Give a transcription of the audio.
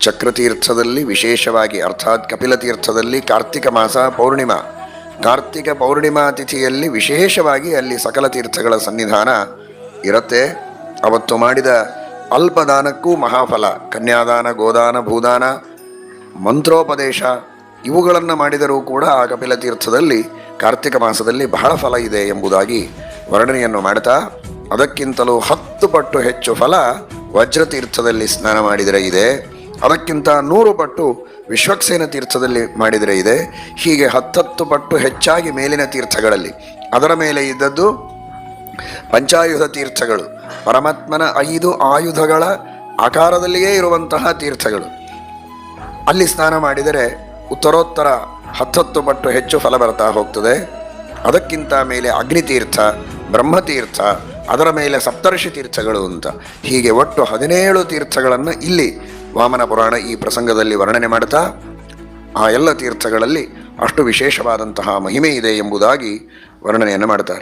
ಚಕ್ರತೀರ್ಥದಲ್ಲಿ ವಿಶೇಷವಾಗಿ ಅರ್ಥಾತ್ ಕಪಿಲತೀರ್ಥದಲ್ಲಿ ಕಾರ್ತಿಕ ಮಾಸ ಪೌರ್ಣಿಮಾ, ಕಾರ್ತಿಕ ಪೌರ್ಣಿಮಾ ತಿಥಿಯಲ್ಲಿ ವಿಶೇಷವಾಗಿ ಅಲ್ಲಿ ಸಕಲ ತೀರ್ಥಗಳ ಸನ್ನಿಧಾನ ಇರುತ್ತೆ. ಅವತ್ತು ಮಾಡಿದ ಅಲ್ಪದಾನಕ್ಕೂ ಮಹಾಫಲ, ಕನ್ಯಾದಾನ, ಗೋದಾನ, ಭೂದಾನ, ಮಂತ್ರೋಪದೇಶ ಇವುಗಳನ್ನು ಮಾಡಿದರೂ ಕೂಡ ಆ ಕಪಿಲ ತೀರ್ಥದಲ್ಲಿ ಕಾರ್ತಿಕ ಮಾಸದಲ್ಲಿ ಬಹಳ ಫಲ ಇದೆ ಎಂಬುದಾಗಿ ವರ್ಣನೆಯನ್ನು ಮಾಡ್ತಾ, ಅದಕ್ಕಿಂತಲೂ 10 ಪಟ್ಟು ಹೆಚ್ಚು ಫಲ ವಜ್ರತೀರ್ಥದಲ್ಲಿ ಸ್ನಾನ ಮಾಡಿದರೆ ಇದೆ, ಅದಕ್ಕಿಂತ 100 ಪಟ್ಟು ವಿಶ್ವಕ್ಸೇನ ತೀರ್ಥದಲ್ಲಿ ಮಾಡಿದರೆ ಇದೆ. ಹೀಗೆ 10 ಪಟ್ಟು ಹೆಚ್ಚಾಗಿ ಮೇಲಿನ ತೀರ್ಥಗಳಲ್ಲಿ, ಅದರ ಮೇಲೆ ಇದ್ದದ್ದು ಪಂಚಾಯುಧ ತೀರ್ಥಗಳು, ಪರಮಾತ್ಮನ 5 ಆಯುಧಗಳ ಆಕಾರದಲ್ಲಿಯೇ ಇರುವಂತಹ ತೀರ್ಥಗಳು. ಅಲ್ಲಿ ಸ್ನಾನ ಮಾಡಿದರೆ ಉತ್ತರೋತ್ತರ 10 ಪಟ್ಟು ಹೆಚ್ಚು ಫಲ ಬರ್ತಾ ಹೋಗ್ತದೆ. ಅದಕ್ಕಿಂತ ಮೇಲೆ ಅಗ್ನಿತೀರ್ಥ, ಬ್ರಹ್ಮತೀರ್ಥ, ಅದರ ಮೇಲೆ ಸಪ್ತರ್ಷಿ ತೀರ್ಥಗಳು ಅಂತ ಹೀಗೆ ಒಟ್ಟು 17 ತೀರ್ಥಗಳನ್ನು ಇಲ್ಲಿ ವಾಮನ ಪುರಾಣ ಈ ಪ್ರಸಂಗದಲ್ಲಿ ವರ್ಣನೆ ಮಾಡ್ತಾ, ಆ ಎಲ್ಲ ತೀರ್ಥಗಳಲ್ಲಿ ಅಷ್ಟು ವಿಶೇಷವಾದಂತಹ ಮಹಿಮೆ ಇದೆ ಎಂಬುದಾಗಿ ವರ್ಣನೆಯನ್ನು ಮಾಡ್ತಾರೆ.